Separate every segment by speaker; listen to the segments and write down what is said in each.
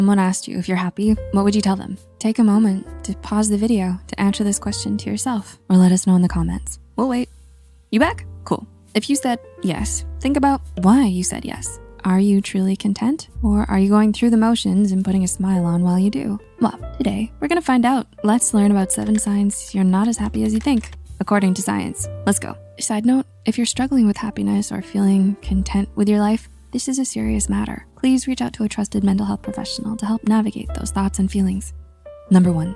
Speaker 1: someone asked you if you're happy, what would you tell them? Take a moment to pause the video to answer this question to yourself, or let us know in the comments. We'll wait. You back? Cool. If you said yes, think about why you said yes. Are you truly content, or are you going through the motions and putting a smile on while you do? Well, today we're gonna find out. Let's learn about 7 signs you're not as happy as you think, according to science. Let's go. Side note, if you're struggling with happiness or feeling content with your life, this is a serious matter. Please reach out to a trusted mental health professional to help navigate those thoughts and feelings. Number 1,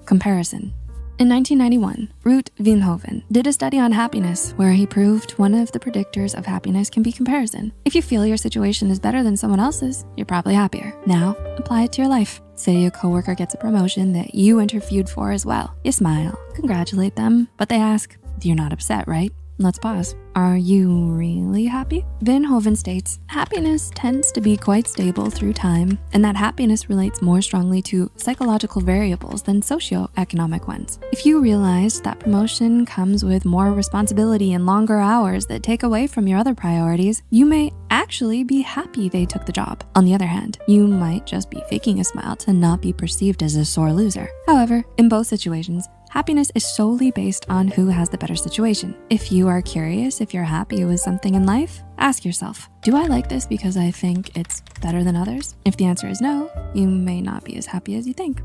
Speaker 1: comparison. In 1991, Veenhoven did a study on happiness where he proved one of the predictors of happiness can be comparison. If you feel your situation is better than someone else's, you're probably happier. Now, apply it to your life. Say a coworker gets a promotion that you interviewed for as well. You smile, congratulate them, but they ask, you're not upset, right? Let's pause. Are you really happy? Veenhoven states, happiness tends to be quite stable through time, and that happiness relates more strongly to psychological variables than socioeconomic ones. If you realize that promotion comes with more responsibility and longer hours that take away from your other priorities, you may actually be happy they took the job. On the other hand, you might just be faking a smile to not be perceived as a sore loser. However, in both situations, happiness is solely based on who has the better situation. If you are curious if you're happy with something in life, ask yourself, do I like this because I think it's better than others? If the answer is no, you may not be as happy as you think.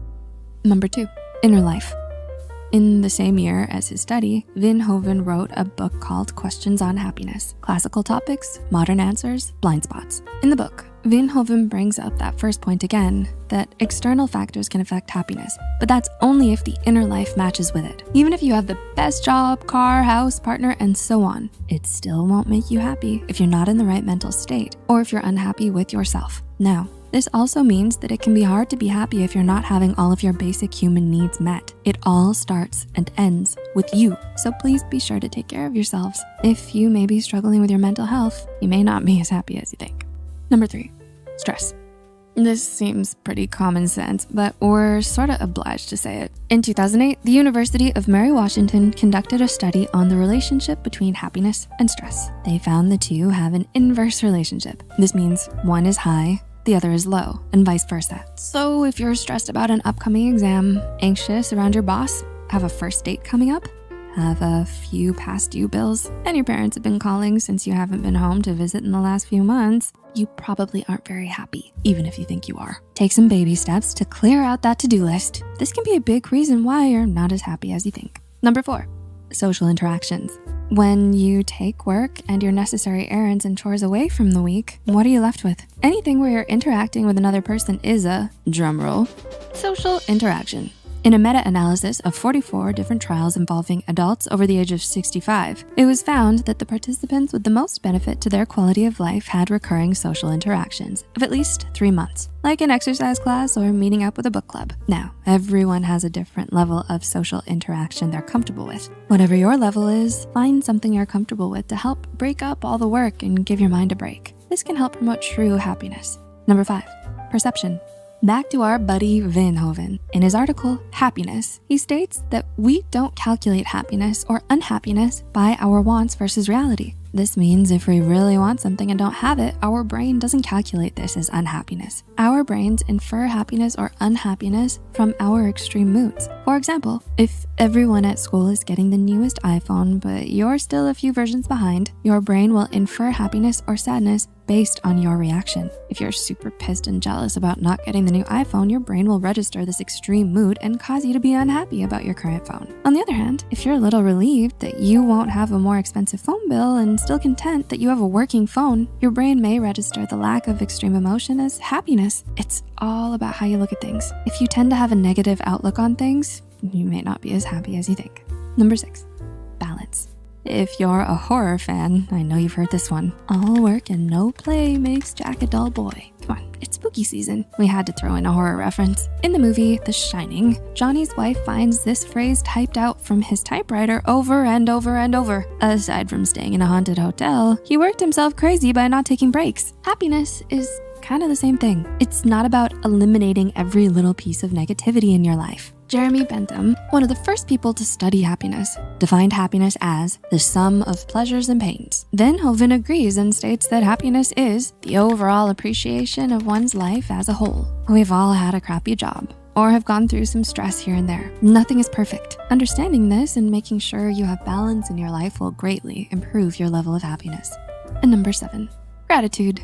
Speaker 1: Number 2, inner life. In the same year as his study, Veenhoven wrote a book called Questions on Happiness: Classical Topics, Modern Answers, Blind Spots. In the book, Veenhoven brings up that first point again, that external factors can affect happiness, but that's only if the inner life matches with it. Even if you have the best job, car, house, partner, and so on, it still won't make you happy if you're not in the right mental state, or if you're unhappy with yourself. Now, this also means that it can be hard to be happy if you're not having all of your basic human needs met. It all starts and ends with you, so please be sure to take care of yourselves. If you may be struggling with your mental health, you may not be as happy as you think. Number 3, stress. This seems pretty common sense, but we're sort of obliged to say it. In 2008, the University of Mary Washington conducted a study on the relationship between happiness and stress. They found the two have an inverse relationship. This means one is high, the other is low, and vice versa. So if you're stressed about an upcoming exam, anxious around your boss, have a first date coming up, have a few past due bills, and your parents have been calling since you haven't been home to visit in the last few months, you probably aren't very happy, even if you think you are. Take some baby steps to clear out that to-do list. This can be a big reason why you're not as happy as you think. Number 4, social interactions. When you take work and your necessary errands and chores away from the week, what are you left with? Anything where you're interacting with another person is a, drumroll, social interaction. In a meta-analysis of 44 different trials involving adults over the age of 65, it was found that the participants with the most benefit to their quality of life had recurring social interactions of at least 3 months, like an exercise class or meeting up with a book club. Now, everyone has a different level of social interaction they're comfortable with. Whatever your level is, find something you're comfortable with to help break up all the work and give your mind a break. This can help promote true happiness. Number 5, perception. Back to our buddy Veenhoven. In his article, Happiness, he states that we don't calculate happiness or unhappiness by our wants versus reality. This means if we really want something and don't have it, our brain doesn't calculate this as unhappiness. Our brains infer happiness or unhappiness from our extreme moods. For example, if everyone at school is getting the newest iPhone, but you're still a few versions behind, your brain will infer happiness or sadness based on your reaction. If you're super pissed and jealous about not getting the new iPhone, your brain will register this extreme mood and cause you to be unhappy about your current phone. On the other hand, if you're a little relieved that you won't have a more expensive phone bill and still content that you have a working phone, your brain may register the lack of extreme emotion as happiness. It's all about how you look at things. If you tend to have a negative outlook on things, you may not be as happy as you think. Number 6, balance. If you're a horror fan, I know you've heard this one. All work and no play makes Jack a dull boy. Come on, it's spooky season. We had to throw in a horror reference. In the movie The Shining, Johnny's wife finds this phrase typed out from his typewriter over and over and over. Aside from staying in a haunted hotel, he worked himself crazy by not taking breaks. Happiness is kind of the same thing. It's not about eliminating every little piece of negativity in your life. Jeremy Bentham, one of the first people to study happiness, defined happiness as the sum of pleasures and pains. Veenhoven agrees and states that happiness is the overall appreciation of one's life as a whole. We've all had a crappy job or have gone through some stress here and there. Nothing is perfect. Understanding this and making sure you have balance in your life will greatly improve your level of happiness. And number 7, gratitude.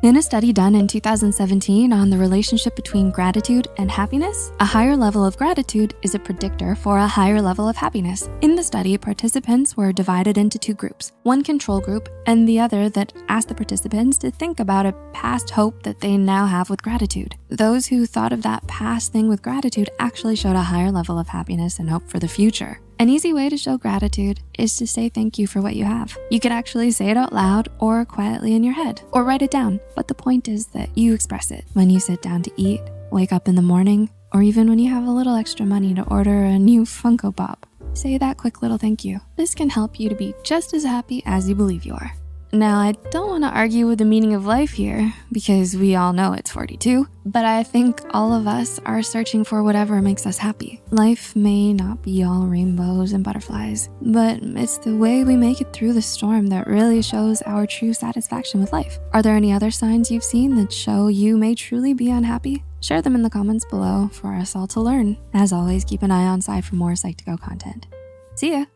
Speaker 1: In a study done in 2017 on the relationship between gratitude and happiness, a higher level of gratitude is a predictor for a higher level of happiness. In the study, participants were divided into 2 groups, one control group and the other that asked the participants to think about a past hope that they now have with gratitude. Those who thought of that past thing with gratitude actually showed a higher level of happiness and hope for the future. An easy way to show gratitude is to say thank you for what you have. You can actually say it out loud or quietly in your head or write it down. But the point is that you express it when you sit down to eat, wake up in the morning, or even when you have a little extra money to order a new Funko Pop. Say that quick little thank you. This can help you to be just as happy as you believe you are. Now, I don't want to argue with the meaning of life here because we all know it's 42, but I think all of us are searching for whatever makes us happy. Life may not be all rainbows and butterflies, but it's the way we make it through the storm that really shows our true satisfaction with life. Are there any other signs you've seen that show you may truly be unhappy? Share them in the comments below for us all to learn. As always, keep an eye on Psy for more Psych2Go content. See ya.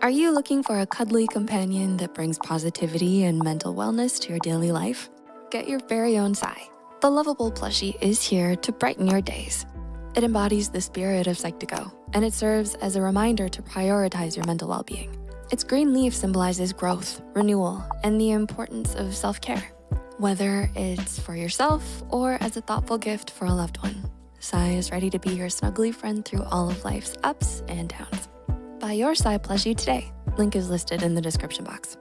Speaker 1: Are you looking for a cuddly companion that brings positivity and mental wellness to your daily life? Get your very own Psy. The lovable plushie is here to brighten your days. It embodies the spirit of Psych2Go, and it serves as a reminder to prioritize your mental well-being. Its green leaf symbolizes growth, renewal, and the importance of self-care, whether it's for yourself or as a thoughtful gift for a loved one. Psy is ready to be your snuggly friend through all of life's ups and downs. Buy your Psy plushie today. Link is listed in the description box.